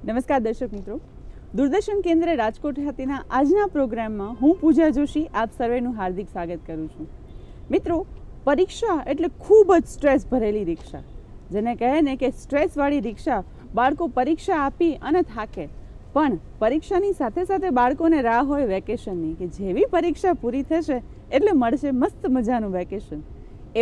નમસ્કાર દર્શક મિત્રો, દૂરદર્શન કેન્દ્ર રાજકોટ ખાતેના આજના પ્રોગ્રામમાં હું પૂજા જોશી આપ સર્વેનું હાર્દિક સ્વાગત કરું છું. મિત્રો, પરીક્ષા એટલે ખૂબ જ સ્ટ્રેસ ભરેલી રિક્ષા, જેને કહે ને કે સ્ટ્રેસવાળી રિક્ષા. બાળકો પરીક્ષા આપી અને થાકે, પણ પરીક્ષાની સાથે સાથે બાળકોને રાહ હોય વેકેશનની, કે જેવી પરીક્ષા પૂરી થશે એટલે મળશે મસ્ત મજાનું વેકેશન.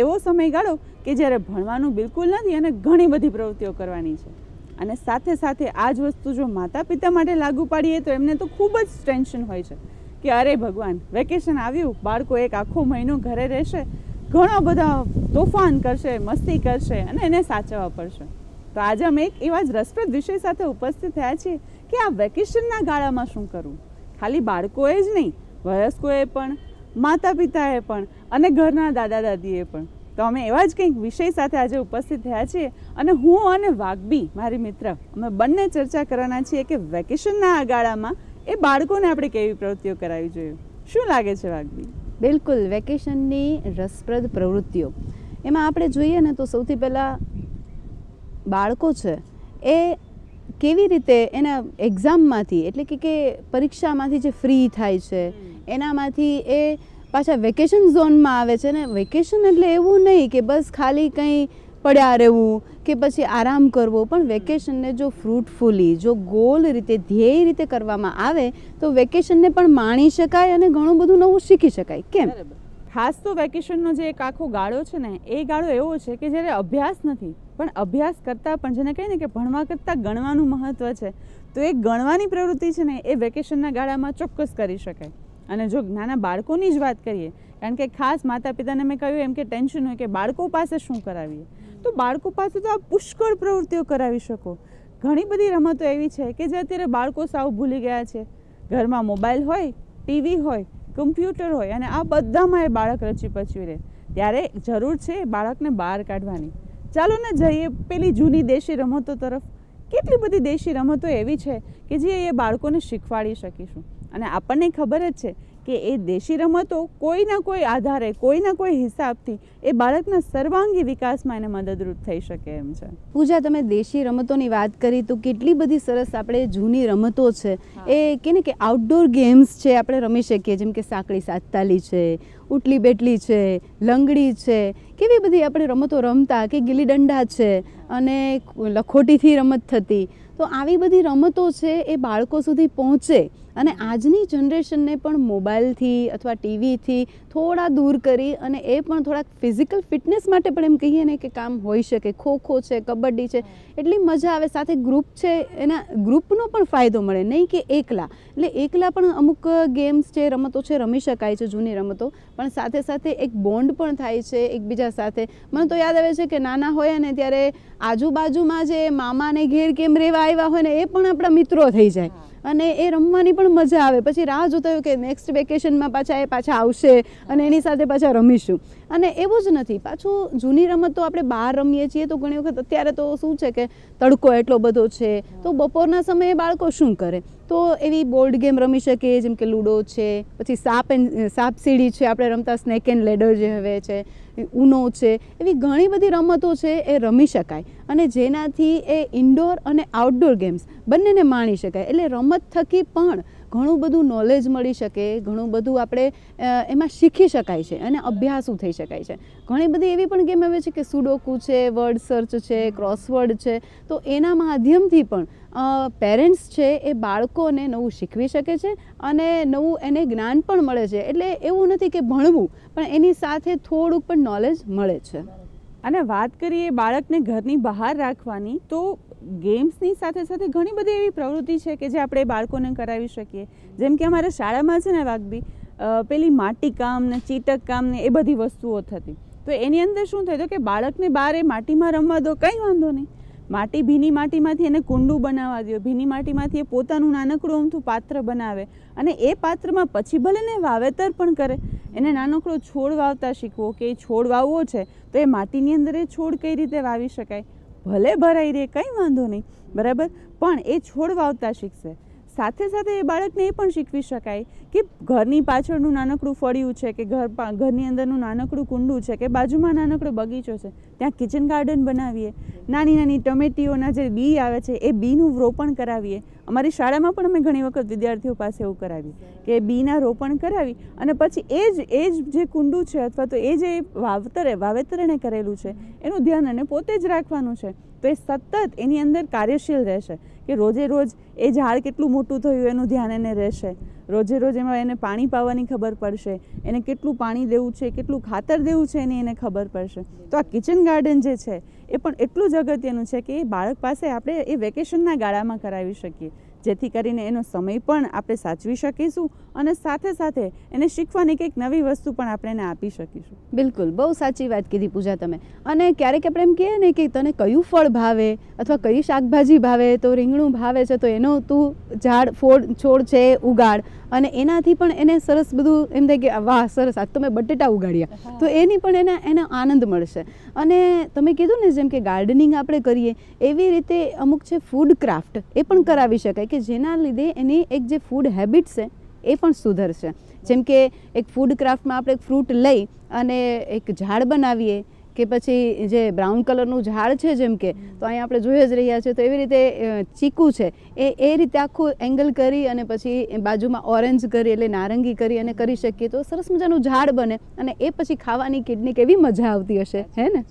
એવો સમયગાળો કે જ્યારે ભણવાનું બિલકુલ નથી અને ઘણી બધી પ્રવૃત્તિઓ કરવાની છે. અને સાથે સાથે આ જ વસ્તુ જો માતા પિતા માટે લાગુ પાડીએ તો એમને તો ખૂબ જ ટેન્શન હોય છે કે અરે ભગવાન, વેકેશન આવ્યું, બાળકો એક આખો મહિનો ઘરે રહેશે, ઘણા બધા તોફાન કરશે, મસ્તી કરશે અને એને સાચવવા પડશે. તો આજે અમે એક એવા જ રસપ્રદ વિષય સાથે ઉપસ્થિત થયા છીએ કે આ વેકેશનના ગાળામાં શું કરવું. ખાલી બાળકોએ જ નહીં, વયસ્કોએ પણ, માતા પિતાએ પણ અને ઘરના દાદા દાદીએ પણ. તો અમે એવા જ કંઈક વિષય સાથે આજે ઉપસ્થિત થયા છીએ અને હું અને વાઘબી, મારી મિત્ર, અમે બંને ચર્ચા કરવાના છીએ કે વેકેશનના આ ગાળામાં એ બાળકોને આપણે કેવી પ્રવૃત્તિઓ કરાવવી જોઈએ. શું લાગે છે વાઘબી? બિલકુલ, વેકેશનની રસપ્રદ પ્રવૃત્તિઓ એમાં આપણે જોઈએ ને તો સૌથી પહેલાં બાળકો છે એ કેવી રીતે એના એક્ઝામમાંથી એટલે કે પરીક્ષામાંથી જે ફ્રી થાય છે એનામાંથી એ પાછા વેકેશન ઝોનમાં આવે છે. ને વેકેશન એટલે એવું નહીં કે બસ ખાલી કંઈ પડ્યા રહેવું કે પછી આરામ કરવો, પણ વેકેશનને જો ફ્રૂટફુલી, જો ગોલ રીતે, ધ્યેય રીતે કરવામાં આવે તો વેકેશનને પણ માણી શકાય અને ઘણું બધું નવું શીખી શકાય. કેમ? ખાસ તો વેકેશનનો જે એક આખો ગાળો છે ને, એ ગાળો એવો છે કે જ્યારે અભ્યાસ નથી, પણ અભ્યાસ કરતાં પણ, જેને કહીએ ને કે ભણવા કરતાં ગણવાનું મહત્ત્વ છે, તો એ ગણવાની પ્રવૃત્તિ છે ને એ વેકેશનના ગાળામાં ચોક્કસ કરી શકાય. અને જો નાના બાળકોની જ વાત કરીએ, કારણ કે ખાસ માતા પિતાને મેં કહ્યું એમ કે ટેન્શન હોય કે બાળકો પાસે શું કરાવીએ, તો બાળકો પાસે તો આ પુષ્કળ પ્રવૃત્તિઓ કરાવી શકો. ઘણી બધી રમતો એવી છે કે જે અત્યારે બાળકો સાવ ભૂલી ગયા છે. ઘરમાં મોબાઈલ હોય, ટીવી હોય, કમ્પ્યુટર હોય અને આ બધામાં એ બાળક રચી પચવી રહે. ત્યારે જરૂર છે બાળકને બહાર કાઢવાની. ચાલો ને જઈએ પેલી જૂની દેશી રમતો તરફ. કેટલી બધી દેશી રમતો એવી છે કે જે એ બાળકોને શીખવાડી શકીશું. અને આપણને ખબર જ છે કે એ દેશી રમતો કોઈના કોઈ આધારે, કોઈના કોઈ હિસાબથી એ બાળકના સર્વાંગી વિકાસમાં એને મદદરૂપ થઈ શકે એમ છે. પૂજા, તમે દેશી રમતોની વાત કરી તો કેટલી બધી સરસ આપણે જૂની રમતો છે એ કે ને કે આઉટડોર ગેમ્સ છે, આપણે રમી શકીએ. જેમ કે સાંકળી સાતતાલી છે, ઉટલી બેટલી છે, લંગડી છે, કેવી બધી આપણે રમતો રમતા, કે ગિલ્લી દંડા છે અને લખોટીથી રમત થતી. તો આવી બધી રમતો છે એ બાળકો સુધી પહોંચે અને આજની જનરેશનને પણ મોબાઈલથી અથવા ટીવીથી થોડા દૂર કરી અને એ પણ થોડાક ફિઝિકલ ફિટનેસ માટે પણ એમ કહીએ ને કે કામ હોઈ શકે. ખોખો છે, કબડ્ડી છે, એટલી મજા આવે. સાથે ગ્રુપ છે, એના ગ્રુપનો પણ ફાયદો મળે, નહીં કે એકલા. એટલે એકલા પણ અમુક ગેમ્સ છે, રમતો છે, રમી શકાય છે, જૂની રમતો, પણ સાથે સાથે એક બોન્ડ પણ થાય છે એકબીજા સાથે. મને તો યાદ આવે છે કે નાના હોય ને ત્યારે આજુબાજુમાં જે મામાને ઘેર કેમ રહેવા આવ્યા હોય ને એ પણ આપણા મિત્રો થઈ જાય અને એ રમવાની પણ મજા આવે. પછી રાહ જોતા હોય કે નેક્સ્ટ વેકેશનમાં પાછા આવશે અને એની સાથે પાછા રમીશું. અને એવું જ નથી, પાછું જૂની રમતો આપણે બહાર રમીએ છીએ તો ઘણી વખત અત્યારે તો શું છે કે તડકો એટલો બધો છે, તો બપોરના સમયે બાળકો શું કરે, તો એવી બોર્ડ ગેમ રમી શકે, જેમ કે લૂડો છે, પછી સાપ સીડી છે, આપણે રમતા સ્નેક એન્ડ લેડર જે હવે છે, ઉનો છે, એવી ઘણી બધી રમતો છે એ રમી શકાય અને જેનાથી એ ઇન્ડોર અને આઉટડોર ગેમ્સ બંનેને માણી શકાય. એટલે રમત થકી પણ ઘણું બધું નોલેજ મળી શકે, ઘણું બધું આપણે એમાં શીખી શકાય છે અને અભ્યાસું થઈ શકાય છે. ઘણી બધી એવી પણ ગેમ આવે છે કે સુડોકુ છે, વર્ડ સર્ચ છે, ક્રોસવર્ડ છે, તો એના માધ્યમથી પણ પેરેન્ટ્સ છે એ બાળકોને નવું શીખવી શકે છે અને નવું એને જ્ઞાન પણ મળે છે. એટલે એવું નથી કે ભણવું, પણ એની સાથે થોડુંક પણ નોલેજ મળે છે. અને વાત કરીએ બાળકને ઘરની બહાર રાખવાની, તો ગેમ્સની સાથે સાથે ઘણી બધી એવી પ્રવૃત્તિ છે કે જે આપણે બાળકોને કરાવી શકીએ. જેમ કે અમારા શાળામાં છે ને વાઘબી, પેલી માટી કામ ને ચીટક કામ ને એ બધી વસ્તુઓ થતી. તો એની અંદર શું થયું કે બાળકને બહાર એ માટીમાં રમવા દો, કંઈ વાંધો નહીં. ભીની માટીમાંથી એને કુંડું બનાવવા દો, ભીની માટીમાંથી એ પોતાનું નાનકડું અમથું પાત્ર બનાવે અને એ પાત્રમાં પછી ભલે ને વાવેતર પણ કરે. એને નાનકડો છોડ વાવતા શીખવો કે એ છોડ વાવવો છે તો એ માટીની અંદર એ છોડ કઈ રીતે વાવી શકાય, ભલે ભરાઈ રહે કંઈ વાંધો નહીં, બરાબર, પણ એ છોડ વાવતા શીખશે. સાથે સાથે એ બાળકને એ પણ શીખવી શકાય કે ઘરની પાછળનું નાનકડું ફળિયું છે કે ઘરની અંદરનું નાનકડું કુંડું છે કે બાજુમાં નાનકડો બગીચો છે, ત્યાં કિચન ગાર્ડન બનાવીએ. નાની નાની ટમેટીઓના જે બી આવે છે એ બીનું રોપણ કરાવીએ. અમારી શાળામાં પણ અમે ઘણી વખત વિદ્યાર્થીઓ પાસે એવું કરાવીએ કે બીના રોપણ કરાવી અને પછી એ જ જે કુંડું છે અથવા તો એ જે વાવેતર એણે કરેલું છે એનું ધ્યાન એને પોતે જ રાખવાનું છે. તો એ સતત એની અંદર કાર્યશીલ રહેશે કે રોજે રોજ એ ઝાડ કેટલું મોટું થયું એનું ધ્યાન એને રહેશે. રોજે રોજ એમાં એને પાણી પાવાની ખબર પડશે, એને કેટલું પાણી દેવું છે, કેટલું ખાતર દેવું છે એની એને ખબર પડશે. તો આ કિચન ગાર્ડન જે છે એ પણ એટલું જ અગત્યનું છે કે એ બાળક પાસે આપણે એ વેકેશનના ગાળામાં કરાવી શકીએ, જેથી કરીને એનો સમય પણ આપણે સાચવી શકીશું અને સાથે સાથે એને શીખવાની કંઈક નવી વસ્તુ પણ આપણે એને આપી શકીશું. બિલકુલ, બહુ સાચી વાત કીધી પૂજા તમે. અને ક્યારેક આપણે એમ કહીએ ને કે તને કયું ફળ ભાવે અથવા કઈ શાકભાજી ભાવે, તો રીંગણું ભાવે છે તો એનો તું છોડ છે ઉગાડ અને એનાથી પણ એને સરસ બધું એમ થાય કે વાહ સરસ આજ તો મેં બટેટા ઉગાડ્યા, તો એની પણ એને આનંદ મળશે. અને તમે કીધું ને જેમ કે ગાર્ડનિંગ આપણે કરીએ એવી રીતે અમુક છે ફૂડ ક્રાફ્ટ એ પણ કરાવી શકાય કે જેના લીધે એની એક જે ફૂડ હેબિટ છે એ પણ સુધરશે. જેમ કે એક ફૂડ ક્રાફ્ટમાં આપણે ફ્રૂટ લઈ અને એક ઝાડ બનાવીએ કે પછી જે બ્રાઉન કલરનું ઝાડ છે જેમ કે તો અહીંયા આપણે જોઈ જ રહ્યા છે, તો એવી રીતે ચીકુ છે એ રીતે આખું એંગલ કરી અને પછી બાજુમાં ઓરેન્જ કરી એટલે નારંગી કરી અને કરી શકીએ તો સરસ મજાનું ઝાડ બને અને એ પછી ખાવાની કેટલી કેવી મજા આવતી હશે, હે ને?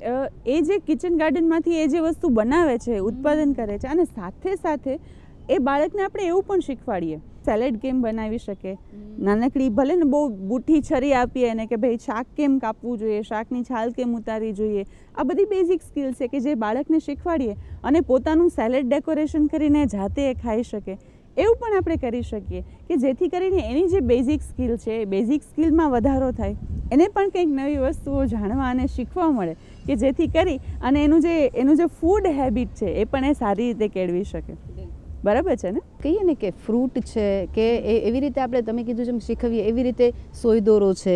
એ જે કિચન ગાર્ડનમાંથી એ જે વસ્તુ બનાવે છે, ઉત્પાદન કરે છે અને સાથે સાથે એ બાળકને આપણે એવું પણ શીખવાડીએ, સેલેડ કેમ બનાવી શકે, નાનકડી ભલે ને બહુ બુઠ્ઠી છરી આપીએ એને કે ભાઈ શાક કેમ કાપવું જોઈએ, શાકની છાલ કેમ ઉતારવી જોઈએ. આ બધી બેઝિક સ્કિલ છે કે જે બાળકને શીખવાડીએ અને પોતાનું સેલેડ ડેકોરેશન કરીને જાતે એ ખાઈ શકે. એવું પણ આપણે કરી શકીએ કે જેથી કરીને એની જે બેઝિક સ્કિલ છે એ બેઝિક સ્કિલમાં વધારો થાય, એને પણ કંઈક નવી વસ્તુઓ જાણવા અને શીખવા મળે કે જેથી કરી અને એનું જે ફૂડ હેબિટ છે એ પણ એ સારી રીતે કેળવી શકે. બરાબર છે ને? કહીએ ને કે ફ્રૂટ છે કે એવી રીતે આપણે તમે કીધું જેમ શીખવીએ એવી રીતે સોયદોરો છે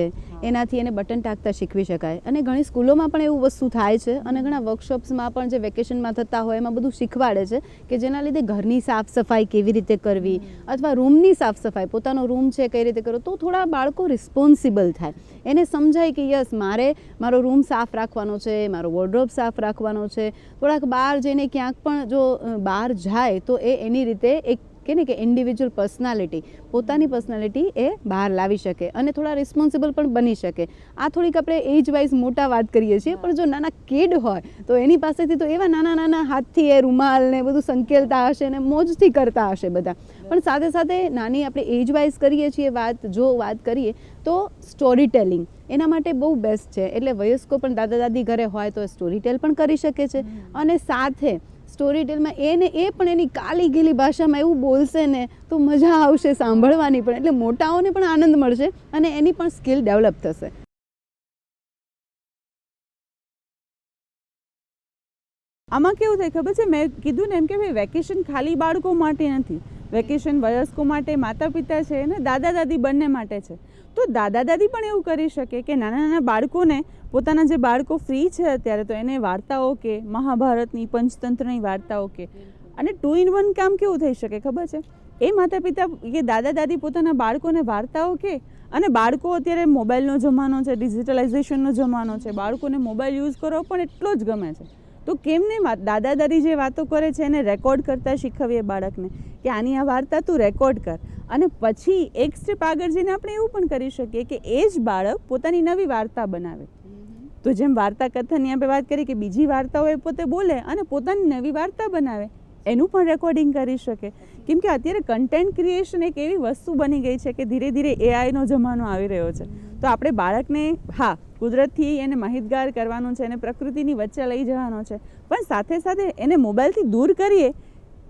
એનાથી એને બટન ટાંકતા શીખવી શકાય. અને ઘણી સ્કૂલોમાં પણ એવું વસ્તુ થાય છે અને ઘણા વર્કશોપ્સમાં પણ જે વેકેશનમાં થતા હોય એમાં બધું શીખવાડે છે કે જેના લીધે ઘરની સાફ સફાઈ કેવી રીતે કરવી અથવા રૂમની સાફ સફાઈ, પોતાનો રૂમ છે કઈ રીતે કરવો, તો થોડા બાળકો રિસ્પોન્સિબલ થાય, એને સમજાય કે યસ મારો રૂમ સાફ રાખવાનો છે, મારો વોર્ડરોબ સાફ રાખવાનો છે. થોડાક બહાર જઈને ક્યાંક પણ જો બહાર જાય તો એની રીતે એક કે ને કે ઇન્ડિવિજ્યુઅલ પર્સનાલિટી, પોતાની પર્સનાલિટી એ બહાર લાવી શકે અને થોડા રિસ્પોન્સિબલ પણ બની શકે. આ થોડીક આપણે એજ વાઇઝ મોટા વાત કરીએ છીએ, પણ જો નાના કિડ હોય તો એની પાસેથી તો એવા નાના નાના હાથથી એ રૂમાલ ને બધું સંકેલતા હશે ને મોજથી કરતા હશે બધા. પણ સાથે સાથે નાની આપણે એજ વાઇઝ કરીએ છીએ વાત કરીએ તો સ્ટોરી ટેલિંગ એના માટે બહુ બેસ્ટ છે. એટલે વયસ્કો પણ દાદા દાદી ઘરે હોય તો સ્ટોરી ટેલ પણ કરી શકે છે અને સાથે સ્ટોરી ટેલમાં એ પણ એની કાલી ગીલી ભાષામાં એવું બોલશે ને તો મજા આવશે સાંભળવાની પણ, એટલે મોટાઓને પણ આનંદ મળશે અને એની પણ સ્કિલ ડેવલપ થશે. આમાં કેવું થાય ખબર છે, મેં કીધું ને એમ કે ભાઈ વેકેશન ખાલી બાળકો માટે નથી, વેકેશન વયસ્કો માટે, માતા પિતા છે ને દાદા દાદી બંને માટે છે. તો દાદા દાદી પણ એવું કરી શકે કે નાના નાના બાળકોને, પોતાના જે બાળકો ફ્રી છે અત્યારે તો એને વાર્તાઓ કે મહાભારતની, પંચતંત્રની વાર્તાઓ કે, અને 2 in 1 કામ કેવું થઈ શકે ખબર છે, એ માતા પિતા કે દાદા દાદી પોતાના બાળકોને વાર્તાઓ કે, અને બાળકો અત્યારે મોબાઈલનો જમાનો છે, ડિજિટલાઇઝેશનનો જમાનો છે, બાળકોને મોબાઈલ યુઝ કરવો પણ એટલો જ ગમે છે. તો કેમ ને દાદા દાદી જે વાતો કરે છે એને રેકોર્ડ કરતા શીખવીએ બાળકને કે આની આ વાર્તા તું રેકોર્ડ કર. અને પછી એક સ્ટેપ આગળ જઈને આપણે એવું પણ કરી શકીએ કે એ જ બાળક પોતાની નવી વાર્તા બનાવે. તો જેમ વાર્તા કથાની આપણે વાત કરી કે બીજી વાર્તાઓ એ પોતે બોલે અને પોતાની નવી વાર્તા બનાવે, એનું પણ રેકોર્ડિંગ કરી શકે. કેમ કે અત્યારે કન્ટેન્ટ ક્રિએશન એક એવી વસ્તુ બની ગઈ છે કે ધીરે ધીરે એઆઈનો જમાનો આવી રહ્યો છે. તો આપણે બાળકને કુદરતથી એને માહિતગાર કરવાનો છે, એને પ્રકૃતિની વચ્ચે લઈ જવાનો છે, પણ સાથે સાથે એને મોબાઈલથી દૂર કરીએ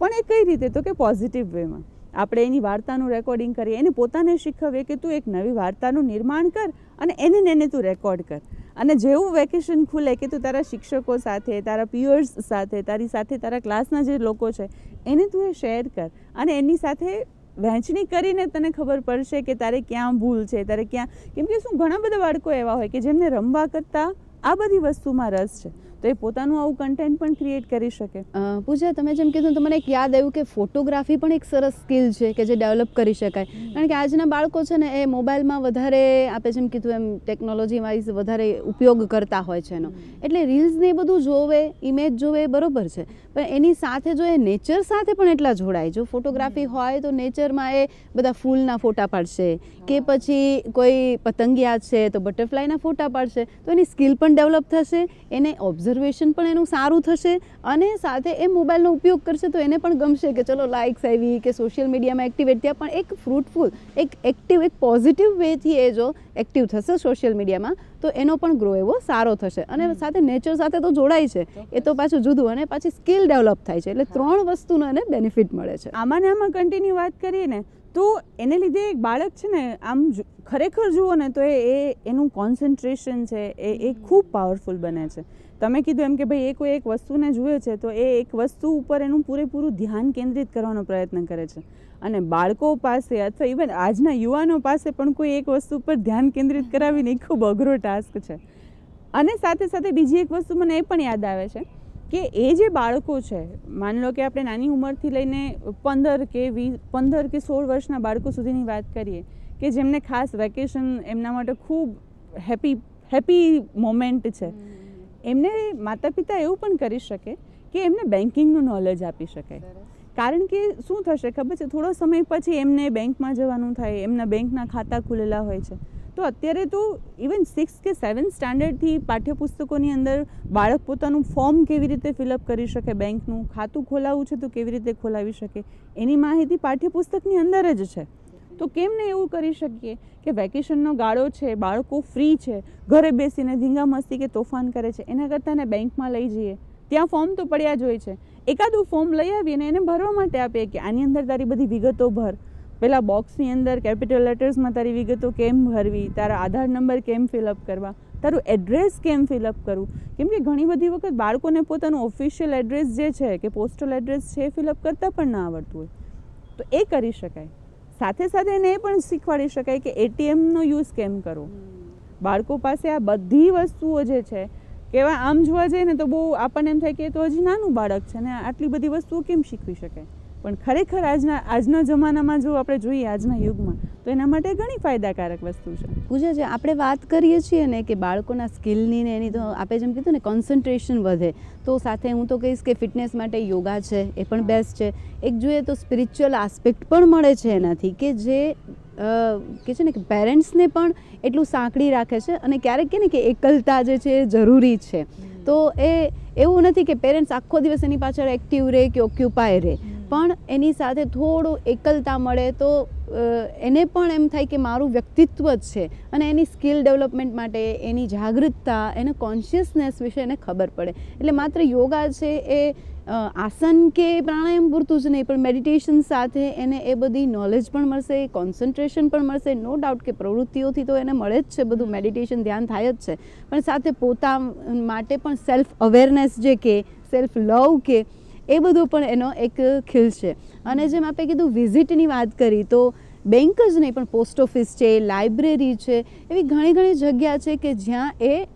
પણ એ કઈ રીતે, તો કે પોઝિટિવ વેમાં આપણે એની વાર્તાનું રેકોર્ડિંગ કરીએ, એને પોતાને શીખવીએ કે તું એક નવી વાર્તાનું નિર્માણ કર અને એને તું રેકોર્ડ કર. અને જેવું વેકેશન ખુલે કે તું તારા શિક્ષકો સાથે, તારા પિયર્સ સાથે, તારી સાથે તારા ક્લાસના જે લોકો છે એને તું એ શેર કર અને એની સાથે વહેંચણી કરીને તને ખબર પડશે કે તારે ક્યાં ભૂલ છે, તારે ક્યાં, કેમ કે શું ઘણા બધા બાળકો એવા હોય કે જેમને રમવા કરતાં આ બધી વસ્તુમાં રસ છે. તો એ પોતાનું આવું કન્ટેન્ટ પણ ક્રિએટ કરી શકે. પૂજા, તમે જેમ કીધું તો મને એક યાદ આવ્યું કે ફોટોગ્રાફી પણ એક સરસ સ્કિલ છે કે જે ડેવલપ કરી શકાય. કારણ કે આજના બાળકો છે ને એ મોબાઈલમાં વધારે, આપણે જેમ કીધું એમ ટેકનોલોજી વાઇઝ વધારે ઉપયોગ કરતા હોય છે એનો. એટલે રીલ્સ ને એ બધું જોવે, ઇમેજ જોવે, એ બરોબર છે, પણ એની સાથે જો એ નેચર સાથે પણ એટલા જોડાય. જો ફોટોગ્રાફી હોય તો નેચરમાં એ બધા ફૂલના ફોટા પાડશે, કે પછી કોઈ પતંગિયા છે તો બટરફ્લાયના ફોટા પાડશે, તો એની સ્કિલ પણ ડેવલપ થશે, એને ઓબ્ઝર્વેશન પણ એનું સારું થશે, અને સાથે એ મોબાઈલનો ઉપયોગ કરશે તો એને પણ ગમશે કે ચલો લાઇક્સ આવી કે સોશિયલ મીડિયામાં એક્ટિવેટ થયા, પણ એક ફ્રૂટફુલ, એક એક્ટિવ, એક પોઝિટિવ વેથી એ જો એક્ટિવ થશે સોશિયલ મીડિયામાં તો એનો પણ ગ્રો એવો સારો થશે. અને સાથે નેચર સાથે તો જોડાય છે, એ તો પાછું જુદું, અને પાછી સ્કિલ ડેવલપ થાય છે. એટલે 3 વસ્તુનો એને બેનિફિટ મળે છે. આમાં ને આમાં કન્ટિન્યુ વાત કરીએ ને તો એને લીધે એક બાળક છે ને આમ ખરેખર જુઓ ને તો એનું કોન્સન્ટ્રેશન છે એ ખૂબ પાવરફુલ બને છે. તમે કીધું એમ કે ભાઈ એ કોઈ એક વસ્તુને જુએ છે તો એ એક વસ્તુ ઉપર એનું પૂરેપૂરું ધ્યાન કેન્દ્રિત કરવાનો પ્રયત્ન કરે છે. અને બાળકો પાસે અથવા ઇવન આજના યુવાનો પાસે પણ કોઈ એક વસ્તુ પર ધ્યાન કેન્દ્રિત કરાવીને એ ખૂબ અઘરો ટાસ્ક છે. અને સાથે સાથે બીજી એક વસ્તુ મને એ પણ યાદ આવે છે કે એ જે બાળકો છે, માની લો કે આપણે નાની ઉંમરથી લઈને 15 કે 16 વર્ષના બાળકો સુધીની વાત કરીએ કે જેમને ખાસ વેકેશન એમના માટે ખૂબ હેપી મોમેન્ટ છે, એમને માતા પિતા એવું પણ કરી શકે કે એમને બેન્કિંગનું નોલેજ આપી શકાય. કારણ કે શું થશે ખબર છે, થોડો સમય પછી એમને બેંકમાં જવાનું થાય, એમના બેંકના ખાતા ખુલેલા હોય છે. તો અત્યારે તો ઇવન 6 કે 7 સ્ટાન્ડર્ડથી પાઠ્યપુસ્તકોની અંદર બાળક પોતાનું ફોર્મ કેવી રીતે ફિલઅપ કરી શકે, બેંકનું ખાતું ખોલાવવું છે તો કેવી રીતે ખોલાવી શકે, એની માહિતી પાઠ્યપુસ્તકની અંદર જ છે. તો કેમ ને એવું કરી શકીએ કે વેકેશનનો ગાળો છે, બાળકો ફ્રી છે, ઘરે બેસીને ધીંગા મસ્તી કે તોફાન કરે છે, એના કરતાં એને બેંકમાં લઈ જઈએ, ત્યાં ફોર્મ તો પડ્યા જ હોય છે, એકાદું ફોર્મ લઈ આવીએ અને એને ભરવા માટે આપીએ કે આની અંદર તારી બધી વિગતો ભર, પેલા બોક્સની અંદર કેપિટલ લેટર્સમાં તારી વિગતો કેમ ભરવી, તારા આધાર નંબર કેમ ફિલઅપ કરવા, તારું એડ્રેસ કેમ ફિલઅપ કરવું. કેમ કે ઘણી બધી વખત બાળકોને પોતાનું ઓફિશિયલ એડ્રેસ જે છે કે પોસ્ટલ એડ્રેસ છે એ ફિલઅપ કરતાં પણ ના આવડતું હોય, તો એ કરી શકાય. સાથે સાથે એને એ પણ શીખવાડી શકાય કે એટીએમનો યુઝ કેમ કરવો. બાળકો પાસે આ બધી વસ્તુઓ જે છે કેવા આમ જોવા જઈએ ને તો બહુ આપણને એમ થાય કે તો હજી નાનું બાળક છે ને આટલી બધી વસ્તુઓ કેમ શીખવી શકાય, પણ ખરેખર આજના જમાનામાં જો આપણે જોઈએ, આજના યુગમાં, તો એના માટે ઘણી ફાયદાકારક વસ્તુ છે. પૂજા, જે આપણે વાત કરીએ છીએ ને કે બાળકોના સ્કિલની ને એની, તો આપણે જેમ કીધું ને કોન્સન્ટ્રેશન વધે, તો સાથે હું તો કહીશ કે ફિટનેસ માટે યોગા છે એ પણ બેસ્ટ છે. એક જોઈએ તો સ્પિરિચ્યુઅલ આસ્પેક્ટ પણ મળે છે એનાથી, કે જે કે છે ને કે પેરેન્ટ્સને પણ એટલું સાંકળી રાખે છે. અને ક્યારેક કે ને કે એકલતા જે છે એ જરૂરી છે. તો એ એવું નથી કે પેરેન્ટ્સ આખો દિવસ એની પાછળ એક્ટિવ રહે કે ઓક્યુપાય રહે, પણ એની સાથે થોડું એકલતા મળે તો એને પણ એમ થાય કે મારું વ્યક્તિત્વ જ છે, અને એની સ્કિલ ડેવલપમેન્ટ માટે એની જાગૃતતા, એને કોન્શિયસનેસ વિશે એને ખબર પડે. એટલે માત્ર યોગા છે એ આસન કે પ્રાણાયામ પૂરતું જ નહીં, પણ મેડિટેશન સાથે એને એ બધી નોલેજ પણ મળશે, કોન્સન્ટ્રેશન પણ મળશે. નો ડાઉટ કે પ્રવૃત્તિઓથી તો એને મળે જ છે બધું, મેડિટેશન ધ્યાન થાય જ છે, પણ સાથે પોતા માટે પણ સેલ્ફ અવેરનેસ જે કે સેલ્ફ લવ કે એ બધું પણ એનો એક ખીલ છે. અને જેમ આપણે કીધું વિઝિટની વાત કરી, તો બેંક જ નહીં પણ પોસ્ટ ઓફિસ છે, લાઇબ્રેરી છે, એવી ઘણી જગ્યા છે કે જ્યાં એ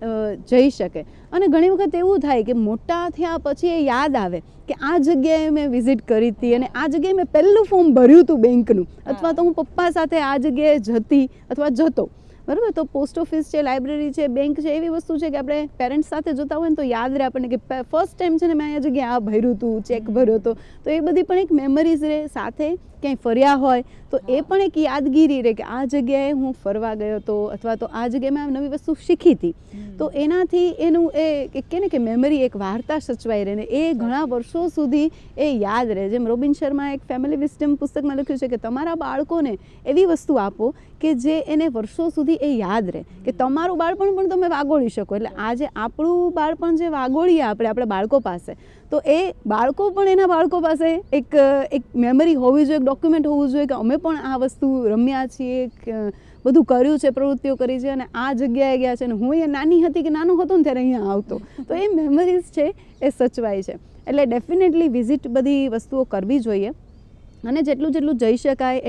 જઈ શકે. અને ઘણી વખત એવું થાય કે મોટા થયા પછી એ યાદ આવે કે આ જગ્યાએ મેં વિઝિટ કરી હતી અને આ જગ્યાએ મેં પહેલું ફોર્મ ભર્યું હતું બેંકનું, અથવા તો હું પપ્પા સાથે આ જગ્યાએ જતી અથવા જતો. બરાબર, તો પોસ્ટ ઓફિસ છે, લાઇબ્રેરી છે, બેંક છે, એવી વસ્તુ છે કે આપણે પેરેન્ટ્સ સાથે જોતા હોય ને તો યાદ રહે આપણને કે ફર્સ્ટ ટાઈમ છે ને મેં અહીંયા જગ્યાએ આ ભર્યું હતું, ચેક ભર્યો હતો. તો એ બધી પણ એક મેમરીઝ રહે. સાથે ક્યાંય ફર્યા હોય તો એ પણ એક યાદગીરી રહે કે આ જગ્યાએ હું ફરવા ગયો હતો, અથવા તો આ જગ્યાએ મેં નવી વસ્તુ શીખી હતી. તો એનાથી એનું એ કે ને કે મેમરી, એક વાર્તા સચવાઈ રહે ને એ ઘણા વર્ષો સુધી એ યાદ રહે. જેમ રોબિન શર્મા એક ફેમિલી વિઝડમ પુસ્તકમાં લખ્યું છે કે તમારા બાળકોને એવી વસ્તુ આપો કે જે એને વર્ષો સુધી એ યાદ રહે, કે તમારું બાળપણ પણ તમે વાગોળી શકો. એટલે આજે આપણું બાળપણ જે વાગોળીએ આપણા બાળકો પાસે, તો એ બાળકો પણ એના બાળકો પાસે એક મેમરી હોવી જોઈએ, એક ડોક્યુમેન્ટ હોવું જોઈએ કે અમે પણ આ વસ્તુ રમ્યા છીએ, બધું કર્યું છે, પ્રવૃત્તિઓ કરી છે, અને આ જગ્યાએ ગયા છે, અને હું અહીંયા નાની હતી કે નાનો હતો ને ત્યારે અહીંયા આવતો. તો એ મેમરીઝ છે એ સચવાય છે. એટલે ડેફિનેટલી વિઝિટ બધી વસ્તુઓ કરવી જોઈએ, અને જેટલું જઈ શકાય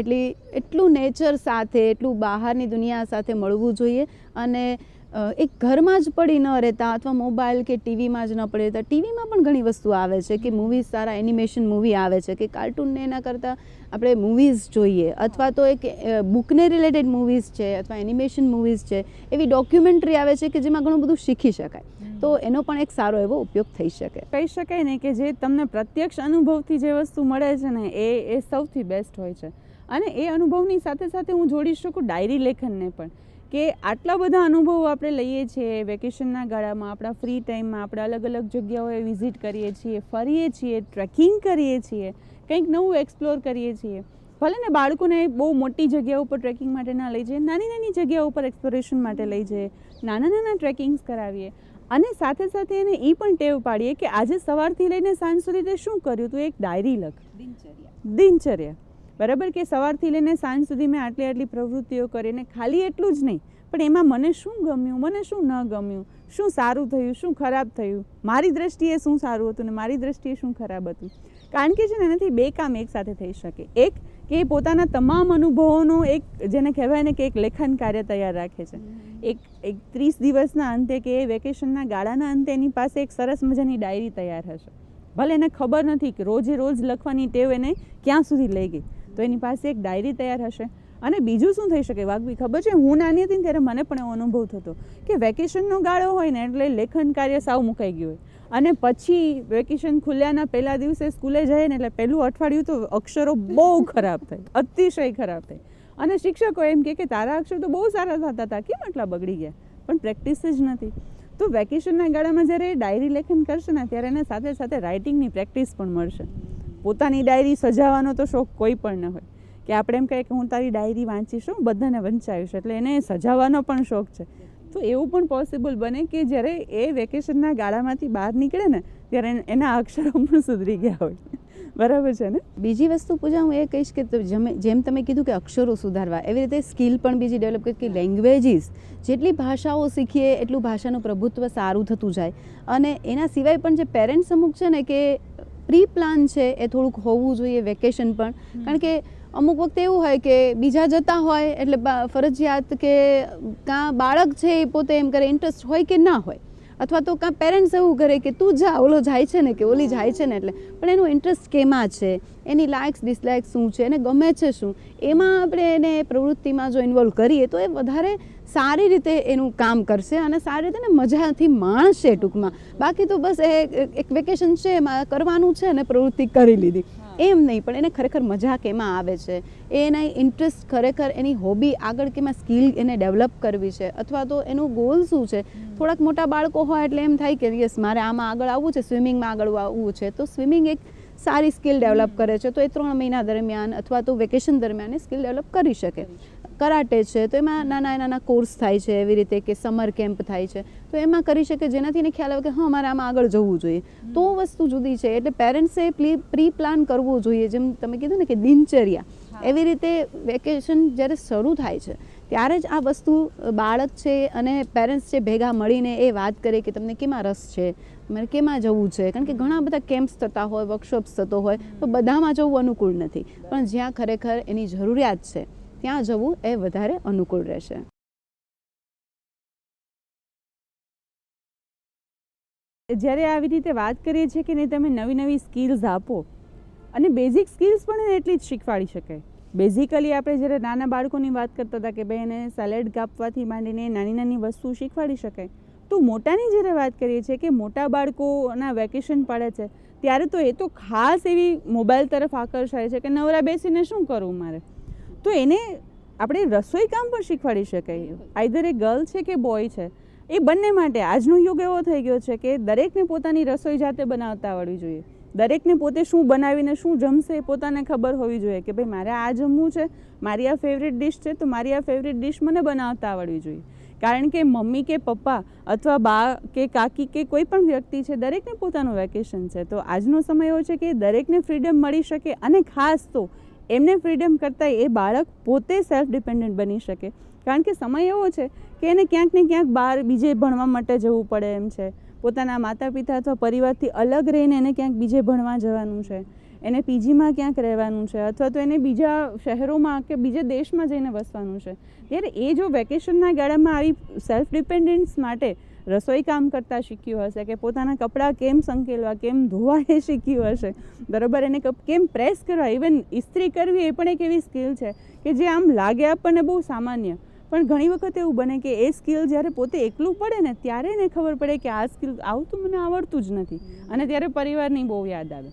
એટલું નેચર સાથે, એટલું બહારની દુનિયા સાથે મળવું જોઈએ. અને એક ઘરમાં જ પડી ન રહેતા અથવા મોબાઈલ કે ટીવીમાં જ ન પડી રહેતા. ટીવીમાં પણ ઘણી વસ્તુ આવે છે કે મૂવીઝ, સારા એનિમેશન મૂવી આવે છે કે કાર્ટૂનને એના કરતાં આપણે મૂવીઝ જોઈએ, અથવા તો એક બુકને રિલેટેડ મૂવીઝ છે અથવા એનિમેશન મૂવીઝ છે, એવી ડોક્યુમેન્ટરી આવે છે કે જેમાં ઘણું બધું શીખી શકાય. તો એનો પણ એક સારો એવો ઉપયોગ થઈ શકે. કહી શકાય ને કે જે તમને પ્રત્યક્ષ અનુભવથી જે વસ્તુ મળે છે ને એ સૌથી બેસ્ટ હોય છે. અને એ અનુભવની સાથે સાથે હું જોડી શકું ડાયરી લેખનને પણ, કે આટલા બધા અનુભવો આપણે લઈએ છીએ વેકેશનના ગાળામાં, આપણા ફ્રી ટાઈમમાં આપણે અલગ અલગ જગ્યાઓએ વિઝિટ કરીએ છીએ, ફરીએ છીએ, ટ્રેકિંગ કરીએ છીએ, કંઈક નવું એક્સપ્લોર કરીએ છીએ. ભલે ને બાળકોને બહુ મોટી જગ્યા ઉપર ટ્રેકિંગ માટે ના લઈ જઈએ, નાની નાની જગ્યા ઉપર એક્સપ્લોરેશન માટે લઈ જઈએ, નાના નાના ટ્રેકિંગ્સ કરાવીએ, અને સાથે સાથે એને એ પણ ટેવ પાડીએ કે આજે સવારથી લઈને સાંજ સુધી તે શું કર્યું, તું એક ડાયરી લખ. દિનચર્યા બરાબર, કે સવારથી લઈને સાંજ સુધી મેં આટલી આટલી પ્રવૃત્તિઓ કરીને, ખાલી એટલું જ નહીં પણ એમાં મને શું ગમ્યું, મને શું ન ગમ્યું, શું સારું થયું, શું ખરાબ થયું, મારી દ્રષ્ટિએ શું સારું હતું ને મારી દ્રષ્ટિએ શું ખરાબ હતું. કારણ કે છે ને એનાથી બે કામ એકસાથે થઈ શકે. એક કે પોતાના તમામ અનુભવોનો એક, જેને કહેવાય ને કે એક લેખન કાર્ય તૈયાર રાખે છે. એક 30 દિવસના અંતે કે વેકેશનના ગાળાના અંતે એની પાસે એક સરસ મજાની ડાયરી તૈયાર હશે. ભલે એને ખબર નથી કે રોજે રોજ લખવાની ટેવ એને ક્યાં સુધી લઈ ગઈ, તો એની પાસે એક ડાયરી તૈયાર હશે. અને બીજું શું થઈ શકે વાઘબી, ખબર છે, હું નાની હતી ને ત્યારે મને પણ એવો અનુભવ થતો કે વેકેશનનો ગાળો હોય ને એટલે લેખન કાર્ય સાવ મુકાઈ ગયું હોય, અને પછી વેકેશન ખુલ્યાના પહેલા દિવસે સ્કૂલે જઈએ ને એટલે પહેલું અઠવાડિયું તો અક્ષરો બહુ ખરાબ થાય, અતિશય ખરાબ થાય. અને શિક્ષકો એમ કે તારા અક્ષર તો બહુ સારા થતા હતા, કેમ આટલા બગડી ગયા? પણ પ્રેક્ટિસ જ નથી. તો વેકેશનના ગાળામાં જ્યારે ડાયરી લેખન કરશે ને ત્યારે એને સાથે સાથે રાઇટિંગની પ્રેક્ટિસ પણ મળશે. પોતાની ડાયરી સજાવવાનો તો શોખ કોઈ પણ ન હોય, કે આપણે એમ કહીએ કે હું તારી ડાયરી વાંચીશ, હું બધાને વંચાવીશ, એટલે એને સજાવવાનો પણ શોખ છે. તો એવું પણ પોસિબલ બને કે જ્યારે એ વેકેશનના ગાળામાંથી બહાર નીકળે ને ત્યારે એના અક્ષરો પણ સુધરી ગયા હોય. બરાબર છે ને? બીજી વસ્તુ પૂજા, હું એ કહીશ કે જેમ તમે કીધું કે અક્ષરો સુધારવા, એવી રીતે સ્કિલ પણ બીજી ડેવલપ કરી, કે લેંગ્વેજીસ, જેટલી ભાષાઓ શીખીએ એટલું ભાષાનું પ્રભુત્વ સારું થતું જાય. અને એના સિવાય પણ જે પેરેન્ટ્સ અમુક છે ને કે પ્રી પ્લાન છે એ થોડુંક હોવું જોઈએ વેકેશન પણ. કારણ કે અમુક વખતે એવું હોય કે બીજા જતા હોય એટલે ફરજિયાત કે કાં બાળક છે એ પોતે એમ કરે, ઇન્ટરેસ્ટ હોય કે ના હોય, અથવા તો કાં પેરેન્ટ્સ એવું કરે કે તું જા, ઓલો જાય છે ને કે ઓલી જાય છે ને, એટલે પણ એનું ઇન્ટરેસ્ટ કેમાં છે, એની લાઇક્સ ડિસલાઇક્સ શું છે, એને ગમે છે શું, એમાં આપણે એને પ્રવૃત્તિમાં જો ઇન્વોલ્વ કરીએ તો એ વધારે સારી રીતે એનું કામ કરશે અને સારી રીતે ને મજાથી માણશે ટૂંકમાં. બાકી તો બસ એક વેકેશન છે એમાં કરવાનું છે ને પ્રવૃત્તિ કરી લીધી, એમ નહીં. પણ એને ખરેખર મજા કેમાં આવે છે, એના ઇન્ટરેસ્ટ ખરેખર એની હોબી આગળ કેમાં સ્કિલ એને ડેવલપ કરવી છે, અથવા તો એનું ગોલ શું છે. થોડાક મોટા બાળકો હોય એટલે એમ થાય કે યસ મારે આમાં આગળ આવવું છે, સ્વિમિંગમાં આગળ આવવું છે, તો સ્વિમિંગ એક સારી સ્કિલ ડેવલપ કરે છે, તો એ 3 મહિના દરમિયાન અથવા તો વેકેશન દરમિયાન એ સ્કિલ ડેવલપ કરી શકે. કરાટે છે તો એમાં નાના નાના કોર્સ થાય છે, એવી રીતે કે સમર કેમ્પ થાય છે, તો એમાં કરી શકે, જેનાથી એને ખ્યાલ આવે કે હા મારે આમાં આગળ જવું જોઈએ. તો વસ્તુ જુદી છે. એટલે પેરેન્ટ્સે પ્રી પ્લાન કરવું જોઈએ. જેમ તમે કીધું ને કે દિનચર્યા, એવી રીતે વેકેશન જ્યારે શરૂ થાય છે ત્યારે જ આ વસ્તુ બાળક છે અને પેરેન્ટ્સ છે ભેગા મળીને એ વાત કરે કે તમને કેમાં રસ છે, મારે કેમાં જવું છે. કારણ કે ઘણા બધા કેમ્પ્સ થતા હોય, વર્કશોપ્સ થતો હોય, તો બધામાં જવું અનુકૂળ નથી, પણ જ્યાં ખરેખર એની જરૂરિયાત છે ત્યાં જવું એ વધારે અનુકૂળ રહેશે. જ્યારે આવી રીતે વાત કરીએ છીએ કે નહીં તમે નવી નવી સ્કિલ્સ આપો, અને બેઝિક સ્કિલ્સ પણ એટલી જ શીખવાડી શકાય. બેઝિકલી આપણે જ્યારે નાના બાળકોની વાત કરતા હતા કે ભાઈ એને સેલેડ કાપવાથી માંડીને નાની નાની વસ્તુ શીખવાડી શકાય, તો મોટાની જ્યારે વાત કરીએ છીએ કે મોટા બાળકોના વેકેશન પડે છે ત્યારે તો એ તો ખાસ એવી મોબાઈલ તરફ આકર્ષાય છે કે નવરા બેસીને શું કરવું મારે. તો એને આપણે રસોઈ કામ પણ શીખવાડી શકાય. આઈધર એ ગર્લ છે કે બોય છે, એ બંને માટે આજનો યુગ એવો થઈ ગયો છે કે દરેકને પોતાની રસોઈ જાતે બનાવતા આવડવી જોઈએ. દરેકને પોતે શું બનાવીને શું જમશે એ પોતાને ખબર હોવી જોઈએ કે ભાઈ મારે આ જમવું છે, મારી આ ફેવરેટ ડિશ છે, તો મારી આ ફેવરેટ ડિશ મને બનાવતા આવડવી જોઈએ. કારણ કે મમ્મી કે પપ્પા અથવા બા કે કાકી કે કોઈ પણ વ્યક્તિ છે, દરેકને પોતાનું વેકેશન છે. તો આજનો સમય એવો છે કે દરેકને ફ્રીડમ મળી શકે, અને ખાસ તો એમને ફ્રીડમ કરતાં એ બાળક પોતે સેલ્ફ ડિપેન્ડન્ટ બની શકે. કારણ કે સમય એવો છે કે એને ક્યાંક ને ક્યાંક બહાર બીજે ભણવા માટે જવું પડે એમ છે, પોતાના માતા પિતા અથવા પરિવારથી અલગ રહીને એને ક્યાંક બીજે ભણવા જવાનું છે. એને પીજીમાં ક્યાંક રહેવાનું છે અથવા તો એને બીજા શહેરોમાં કે બીજા દેશમાં જઈને વસવાનું છે, ત્યારે એ જો વેકેશનના ગાળામાં આવી સેલ્ફ ડિપેન્ડન્સ માટે રસોઈ કામ કરતાં શીખ્યું હશે, કે પોતાના કપડાં કેમ સંકેલવા, કેમ ધોવા એ શીખ્યું હશે, બરાબર, એને કેમ પ્રેસ કરવા, ઇવન ઇસ્ત્રી કરવી એ પણ એક એવી સ્કિલ છે કે જે આમ લાગે આપણને બહુ સામાન્ય, પણ ઘણી વખત એવું બને કે એ સ્કિલ જ્યારે પોતે એકલું પડે ને ત્યારે એને ખબર પડે કે આ સ્કિલ આવું તો મને આવડતું જ નથી, અને ત્યારે પરિવારની બહુ યાદ આવે.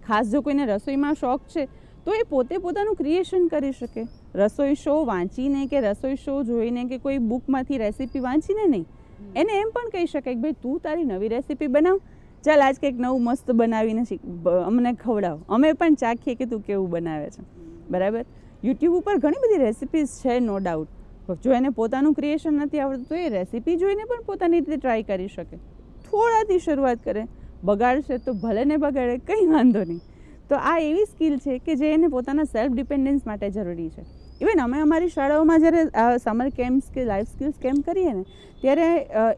ખાસ જો કોઈને રસોઈમાં શોખ છે તો એ પોતે પોતાનું ક્રિએશન કરી શકે, રસોઈ શો વાંચીને કે રસોઈ શો જોઈને કે કોઈ બુકમાંથી રેસીપી વાંચીને નહીં, એને એમ પણ કહી શકે કે ભાઈ તું તારી નવી રેસીપી બનાવ, ચાલ આજ કંઈક નવું મસ્ત બનાવીને અમને ખવડાવ, અમે પણ ચાખીએ કે તું કેવું બનાવે છે, બરાબર. યુટ્યુબ ઉપર ઘણી બધી રેસીપીઝ છે, નો ડાઉટ. જો એને પોતાનું ક્રિએશન નથી આવડતું તો એ રેસીપી જોઈને પણ પોતાની રીતે ટ્રાય કરી શકે, થોડાથી શરૂઆત કરે, બગાડશે તો ભલે ને બગાડે, કંઈ વાંધો નહીં. તો આ એવી સ્કિલ છે કે જે એને પોતાના સેલ્ફ ડિપેન્ડન્સ માટે જરૂરી છે. ઇવન અમે અમારી શાળાઓમાં જ્યારે સમર કેમ્પ્સ કે લાઈફ સ્કિલ્સ કેમ્પ કરીએ ને ત્યારે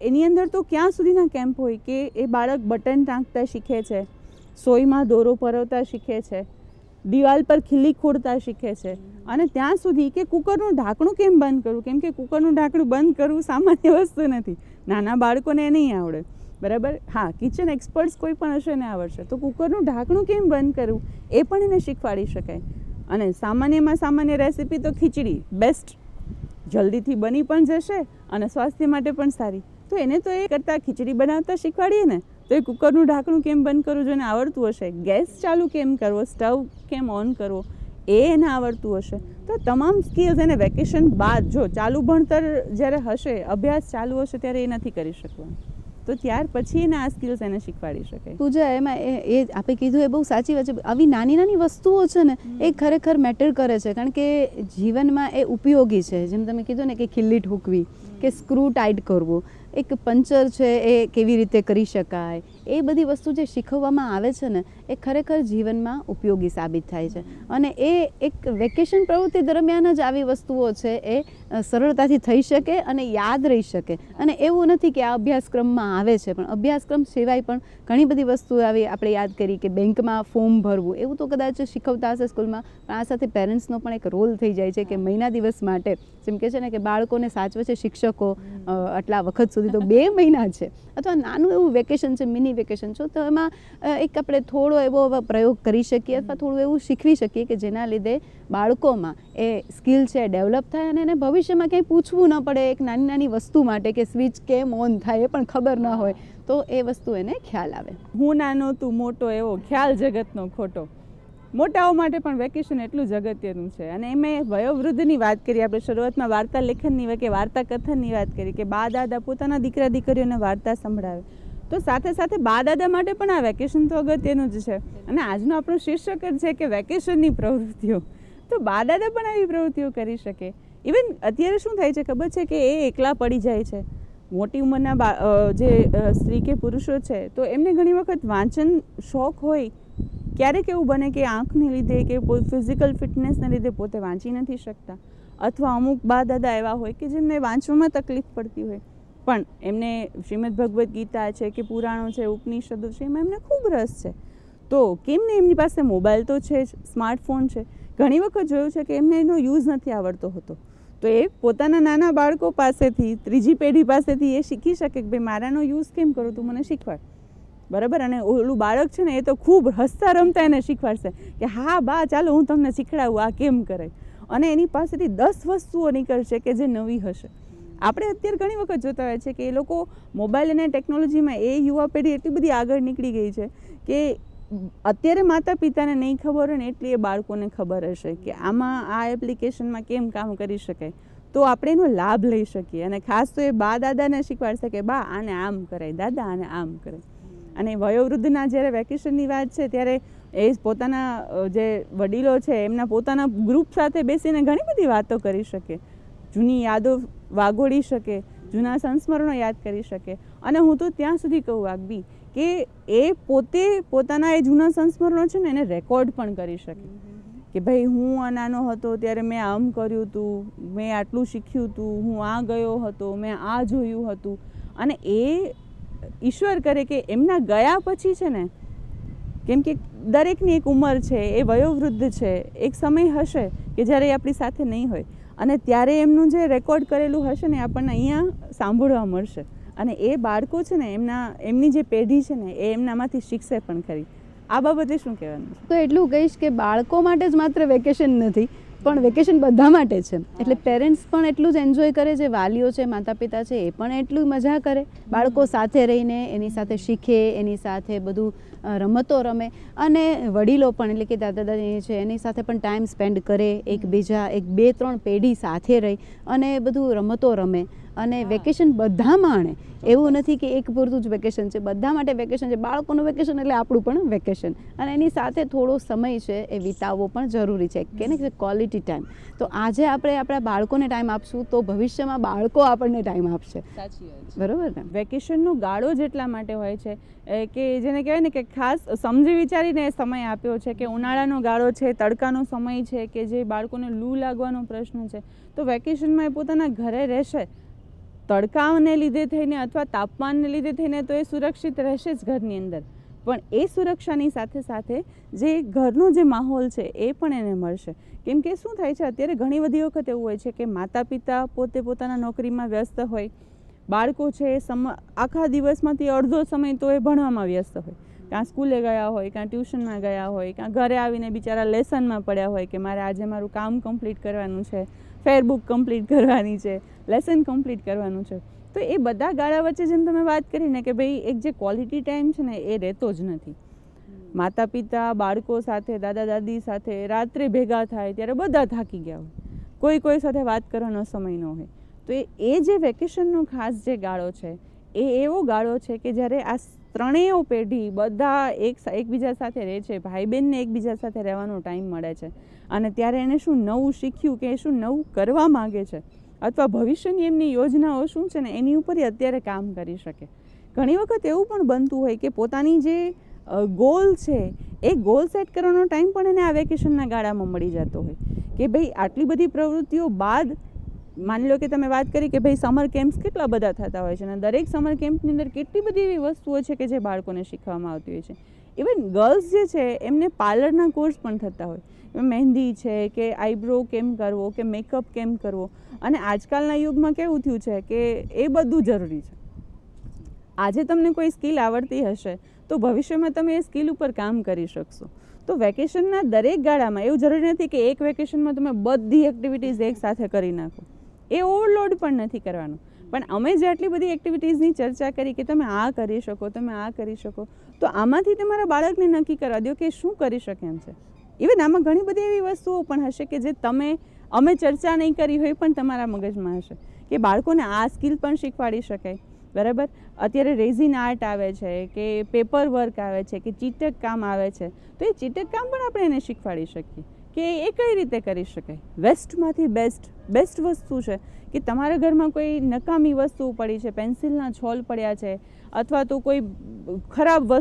એની અંદર તો ક્યાં સુધીના કેમ્પ હોય કે એ બાળક બટન ટાંકતા શીખે છે, સોયમાં દોરો પરોવતા શીખે છે, દિવાલ પર ખીલી ખોડતા શીખે છે, અને ત્યાં સુધી કે કુકરનું ઢાંકણું કેમ બંધ કરવું, કેમ કે કુકરનું ઢાંકણું બંધ કરવું સામાન્ય વસ્તુ નથી, નાના બાળકોને એ નહીં આવડે, બરાબર. હા, કિચન એક્સપર્ટ્સ કોઈ પણ હશે ને આવડશે, તો કુકરનું ઢાંકણું કેમ બંધ કરવું એ પણ એને શીખવાડી શકાય. અને સામાન્યમાં સામાન્ય રેસીપી તો ખીચડી બેસ્ટ, જલ્દીથી બની પણ જશે અને સ્વાસ્થ્ય માટે પણ સારી, તો એને તો એ કરતાં ખીચડી બનાવતા શીખવાડીએ ને, તો એ કુકરનું ઢાંકણું કેમ બંધ કરવું જો એને આવડતું હશે, ગેસ ચાલુ કેમ કરવો, સ્ટવ કેમ ઓન કરવો એ એને આવડતું હશે, તો તમામ સ્કિલ્સ એને વેકેશન બાદ, જો ચાલુ ભણતર જ્યારે હશે, અભ્યાસ ચાલુ હશે ત્યારે એ નથી કરી શકવાનું, તો ત્યાર પછી એને આ સ્કિલ્સ એને શીખવાડી શકે. પૂજા, એમાં એ આપણે કીધું એ બહુ સાચી વાત છે. આવી નાની નાની વસ્તુઓ છે ને એ ખરેખર મેટર કરે છે, કારણ કે જીવનમાં એ ઉપયોગી છે. જેમ તમે કીધું ને કે ખીલ્લી ઠોકવી કે સ્ક્રૂ ટાઈટ કરવું, એક પંચર છે એ કેવી રીતે કરી શકાય, એ બધી વસ્તુ જે શીખવવામાં આવે છે ને એ ખરેખર જીવનમાં ઉપયોગી સાબિત થાય છે. અને એ એક વેકેશન પ્રવૃત્તિ દરમિયાન જ આવી વસ્તુઓ છે એ સરળતાથી થઈ શકે અને યાદ રહી શકે. અને એવું નથી કે આ અભ્યાસક્રમમાં આવે છે, પણ અભ્યાસક્રમ સિવાય પણ ઘણી બધી વસ્તુઓ આવી આપણે યાદ કરી કે બેંકમાં ફોર્મ ભરવું, એવું તો કદાચ શીખવતા હશે સ્કૂલમાં, પણ આ સાથે પેરેન્ટ્સનો પણ એક રોલ થઈ જાય છે કે મહિના દિવસ માટે, જેમ કે છે ને કે બાળકોને સાચવે છે શિક્ષકો આટલા વખત સુધી, તો 2 મહિના છે અથવા નાનું એવું વેકેશન છે, મિની વેકેશન છે, તો એમાં એક આપણે થોડો એવો પ્રયોગ કરી શકીએ અથવા થોડું એવું શીખવી શકીએ કે જેના લીધે બાળકોમાં એ સ્કિલ છે ડેવલપ થાય અને એને ભવિષ્યમાં ક્યાંય પૂછવું ન પડે એક નાની નાની વસ્તુ માટે કે સ્વિચ કેમ ઓન થાય એ પણ ખબર ન હોય, તો એ વસ્તુ એને ખ્યાલ આવે. હું નાનો તું મોટો એવો ખ્યાલ જગતનો ખોટો, મોટાઓ માટે પણ વેકેશન એટલું જ અગત્યનું છે. અને એમાં વયોવૃદ્ધની વાત કરીએ, આપણે શરૂઆતમાં વાર્તા લેખનની કે વાર્તા કથનની વાત કરી કે બા દાદા પોતાના દીકરા દીકરીઓને વાર્તા સંભળાવે, તો સાથે સાથે બા દાદા માટે પણ આ વેકેશન તો અગત્યનું જ છે. અને આજનું આપણું શીર્ષક જ છે કે વેકેશનની પ્રવૃત્તિઓ, તો બા દાદા પણ આવી પ્રવૃત્તિઓ કરી શકે. ઇવન અત્યારે શું થાય છે ખબર છે કે એ એકલા પડી જાય છે, મોટી ઉંમરના જે સ્ત્રી કે પુરુષો છે તો એમને ઘણી વખત વાંચન શોખ હોય, ક્યારેક એવું બને કે આંખને લીધે કે ફિઝિકલ ફિટનેસને લીધે પોતે વાંચી નથી શકતા, અથવા અમુક બા દાદા એવા હોય કે જેમને વાંચવામાં તકલીફ પડતી હોય, પણ એમને શ્રીમદ ભગવદ્ ગીતા છે કે પુરાણો છે, ઉપનિષદો છે, એમાં એમને ખૂબ રસ છે, તો કેમ ને એમની પાસે મોબાઈલ તો છે જ, સ્માર્ટફોન છે, ઘણી વખત જોયું છે કે એમને એનો યુઝ નથી આવડતો હોતો, તો એ પોતાના નાના બાળકો પાસેથી, ત્રીજી પેઢી પાસેથી એ શીખી શકે કે ભાઈ મારાનો યુઝ કેમ કરું, તું મને શીખવાડ, બરાબર. અને ઓલું બાળક છે ને એ તો ખૂબ હસતા રમતા એને શીખવાડશે કે હા બા ચાલો હું તમને શીખડાવું આ કેમ કરે, અને એની પાસેથી 10 વસ્તુઓ નીકળશે કે જે નવી હશે. આપણે અત્યારે ઘણી વખત જોતા હોય છે કે એ લોકો મોબાઈલ અને ટેકનોલોજીમાં એ યુવા પેઢી એટલી બધી આગળ નીકળી ગઈ છે કે અત્યારે માતા પિતાને નહીં ખબર હોય ને એટલી એ બાળકોને ખબર હશે કે આમાં આ એપ્લિકેશનમાં કેમ કામ કરી શકાય, તો આપણે એનો લાભ લઈ શકીએ. અને ખાસ તો એ બા દાદાને શીખવાડશે કે બા આને આમ કરાય, દાદા આને આમ કરાય. અને વયોવૃદ્ધના જ્યારે વેકેશનની વાત છે ત્યારે એ પોતાના જે વડીલો છે એમના પોતાના ગ્રુપ સાથે બેસીને ઘણી બધી વાતો કરી શકે, જૂની યાદો વાગોળી શકે, જૂના સંસ્મરણો યાદ કરી શકે. અને હું તો ત્યાં સુધી કહું વાગબી કે એ પોતે પોતાના એ જૂના સંસ્મરણો છે ને એને રેકોર્ડ પણ કરી શકે કે ભાઈ હું નાનો હતો ત્યારે મેં આમ કર્યું હતું, મેં આટલું શીખ્યું હતું, હું આ ગયો હતો, મેં આ જોયું હતું. અને એ ઈશ્વર કરે કે એમના ગયા પછી છે ને કેમ કે દરેકની એક ઉંમર છે, એ વયોવૃદ્ધ છે, એક સમય હશે કે જ્યારે એ આપણી સાથે નહીં હોય અને ત્યારે એમનું જે રેકોર્ડ કરેલું હશે ને આપણને અહીંયા સાંભળવા મળશે અને એ બાળકો છે ને એમની જે પેઢી છે ને એ એમનામાંથી શીખશે પણ ખરી. આ બાબતે શું કહેવાનું છે? તો એટલું કહીશ કે બાળકો માટે જ માત્ર વેકેશન નથી, પણ વેકેશન બધા માટે છે. એટલે પેરેન્ટ્સ પણ એટલું જ એન્જોય કરે, જે વાલીઓ છે, માતા પિતા છે, એ પણ એટલું મજા કરે બાળકો સાથે રહીને, એની સાથે શીખે, એની સાથે બધું રમતો રમે અને વડીલો પણ એટલે કે દાદા દાદી છે એની સાથે પણ ટાઈમ સ્પેન્ડ કરે, એકબીજા 2-3 પેઢી સાથે રહી અને બધું રમતો રમે અને વેકેશન બધા માણે. એવું નથી કે એક પૂરતું જ વેકેશન છે, બધા માટે વેકેશન છે. બાળકોનું વેકેશન એટલે આપણું પણ વેકેશન અને એની સાથે થોડો સમય છે એ વિતાવવો પણ જરૂરી છે કે ને ક્વોલિટી ટાઈમ. તો આજે આપણે આપણા બાળકોને ટાઈમ આપશું તો ભવિષ્યમાં બાળકો આપણને ટાઈમ આપશે. સાચી વાત છે. બરોબર ને? વેકેશનનો ગાળો જ એટલા માટે હોય છે કે જેને કહેવાય ને કે ખાસ સમજી વિચારીને સમય આપ્યો છે કે ઉનાળાનો ગાળો છે, તડકાનો સમય છે કે જે બાળકોને લૂ લાગવાનો પ્રશ્ન છે, તો વેકેશનમાં એ પોતાના ઘરે રહેશે. તડકાને લીધે થઈને અથવા તાપમાનને લીધે થઈને તો એ સુરક્ષિત રહેશે જ ઘરની અંદર, પણ એ સુરક્ષાની સાથે સાથે જે ઘરનો જે માહોલ છે એ પણ એને મળશે. કેમ કે શું થાય છે અત્યારે ઘણી બધી વખત એવું હોય છે કે માતા પિતા પોતે પોતાના નોકરીમાં વ્યસ્ત હોય, બાળકો છે આખા દિવસમાંથી અડધો સમય તો એ ભણવામાં વ્યસ્ત હોય, કાં સ્કૂલે ગયા હોય, કાં ટ્યુશનમાં ગયા હોય, કાં ઘરે આવીને બિચારા લેસનમાં પડ્યા હોય કે મારે આજે મારું કામ કમ્પ્લીટ કરવાનું છે, ફેરબુક કમ્પ્લીટ કરવાની છે, લેસન કમ્પ્લીટ કરવાનું છે. તો એ બધા ગાળા વચ્ચે જેમ તમે વાત કરીને કે ભાઈ એક જે ક્વોલિટી ટાઈમ છે ને એ રહેતો જ નથી. માતા પિતા બાળકો સાથે, દાદા દાદી સાથે રાત્રે ભેગા થાય ત્યારે બધા થાકી ગયા હોય, કોઈ સાથે વાત કરવાનો સમય ન હોય. તો એ જે વેકેશનનો ખાસ જે ગાળો છે એ એવો ગાળો છે કે જ્યારે આ ત્રણેય પેઢી બધા એકબીજા સાથે રહે છે, ભાઈ બહેનને એકબીજા સાથે રહેવાનો ટાઈમ મળે છે અને ત્યારે એને શું નવું શીખ્યું કે શું નવું કરવા માગે છે અથવા ભવિષ્યની એમની યોજનાઓ શું છે ને એની ઉપર અત્યારે કામ કરી શકે. ઘણી વખત એવું પણ બનતું હોય કે પોતાની જે ગોલ છે એ ગોલ સેટ કરવાનો ટાઈમ પણ એને આ વેકેશનના ગાળામાં મળી જતો હોય કે ભાઈ આટલી બધી પ્રવૃત્તિઓ બાદ માની લો કે તમે વાત કરી કે ભાઈ સમર કેમ્પ્સ કેટલા બધા થતા હોય છે અને દરેક સમર કેમ્પની અંદર કેટલી બધી એવી વસ્તુઓ છે કે જે બાળકોને શીખવામાં આવતી હોય છે. ઇવન ગર્લ્સ જે છે એમને પાર્લરના કોર્સ પણ થતા હોય, મહેંદી છે કે આઈબ્રો કેમ કરવો કે મેકઅપ કેમ કરવો, અને આજકાલના યુગમાં કેવું થયું છે કે એ બધું જરૂરી છે. આજે તમને કોઈ સ્કિલ આવડતી હશે તો ભવિષ્યમાં તમે એ સ્કિલ ઉપર કામ કરી શકશો. તો વેકેશનના દરેક ગાળામાં એવું જરૂરી નથી કે એક વેકેશનમાં તમે બધી એક્ટિવિટીઝ એક સાથે કરી નાખો, એ ઓવરલોડ પણ નથી કરવાનું. પણ અમે જે આટલી બધી એક્ટિવિટીઝની ચર્ચા કરી કે તમે આ કરી શકો, તમે આ કરી શકો, તો આમાંથી તમારા બાળકને નક્કી કરવા દો કે શું કરી શકે એમ છે. ઇવન આમાં ઘણી બધી એવી વસ્તુઓ પણ હશે કે જે અમે ચર્ચા નહીં કરી હોય પણ તમારા મગજમાં હશે કે બાળકોને આ સ્કિલ પણ શીખવાડી શકાય. બરાબર, અત્યારે રેઝિન આર્ટ આવે છે કે પેપર વર્ક આવે છે કે ચીટક કામ આવે છે, તો એ ચીટક કામ પણ આપણે એને શીખવાડી શકીએ કે એ કઈ રીતે કરી શકાય. વેસ્ટમાંથી બેસ્ટ વસ્તુ છે કે તમારા ઘરમાં કોઈ નકામી વસ્તુ પડી છે, પેન્સિલના છોલ પડ્યા છે અથવા તો કોઈ ખરાબ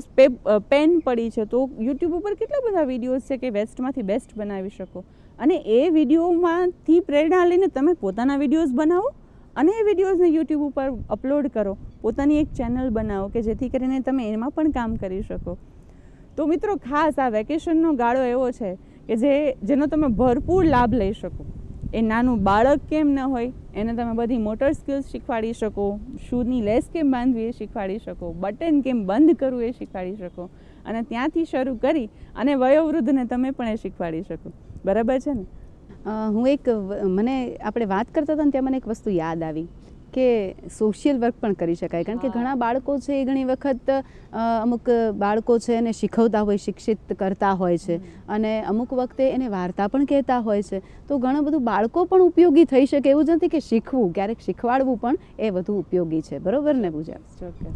પેન પડી છે, તો યુટ્યુબ ઉપર કેટલા બધા વિડીયોઝ છે કે વેસ્ટમાંથી બેસ્ટ બનાવી શકો અને એ વિડીયોમાંથી પ્રેરણા લઈને તમે પોતાના વિડીયોઝ બનાવો અને એ વિડીયોઝને યુટ્યુબ ઉપર અપલોડ કરો, પોતાની એક ચેનલ બનાવો કે જેથી કરીને તમે એમાં પણ કામ કરી શકો. તો મિત્રો ખાસ આ વેકેશનનો ગાળો એવો છે કે જેનો તમે ભરપૂર લાભ લઈ શકો. એ નાનું બાળક કેમ ન હોય એને તમે બધી મોટર સ્કિલ્સ શીખવાડી શકો, શૂની લેસ કેમ બાંધવી એ શીખવાડી શકો, બટન કેમ બંધ કરવું એ શીખવાડી શકો અને ત્યાંથી શરૂ કરી અને વયોવૃદ્ધને તમે પણ એ શીખવાડી શકો. બરાબર છે ને? મને આપણે વાત કરતા હતા ને ત્યાં મને એક વસ્તુ યાદ આવી કે સોશિયલ વર્ક પણ કરી શકાય. કારણ કે ઘણા બાળકો છે એ ઘણી વખત અમુક બાળકો છે એને શીખવતા હોય, શિક્ષિત કરતા હોય છે અને અમુક વખતે એને વાર્તા પણ કહેતા હોય છે. તો ઘણું બધું બાળકો પણ ઉપયોગી થઈ શકે. એવું જ નથી કે શીખવું, ક્યારેક શીખવાડવું પણ એ વધુ ઉપયોગી છે. બરોબર ને પૂજા? ચોક્કસ.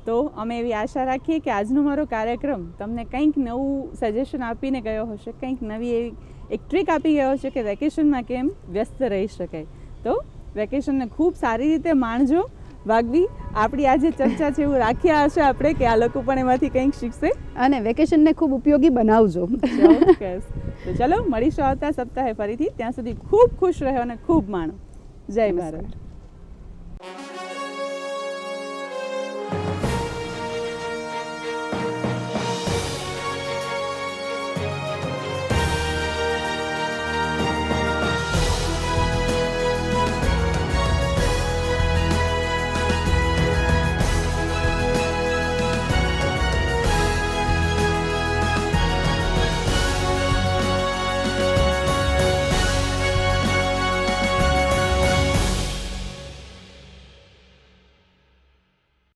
તો અમે એવી આશા રાખીએ કે આજનો મારો કાર્યક્રમ તમને કંઈક નવું સજેશન આપીને ગયો હશે, કંઈક નવી એવી એક ટ્રીક આપી ગયો હશે કે વેકેશનમાં કેમ વ્યસ્ત રહી શકાય. તો વેકેશનને ખૂબ સારી રીતે માણજો. વાગવી આપણી આજે ચર્ચા છે એવું રાખ્યા હશે આપણે કે આ લોકો પણ એમાંથી કંઈક શીખશે અને વેકેશનને ખૂબ ઉપયોગી બનાવજો. ચોક્કસ. તો ચલો મળીશું આવતા સપ્તાહે ફરીથી. ત્યાં સુધી ખૂબ ખુશ રહ્યો અને ખૂબ માણો. જય ભારત.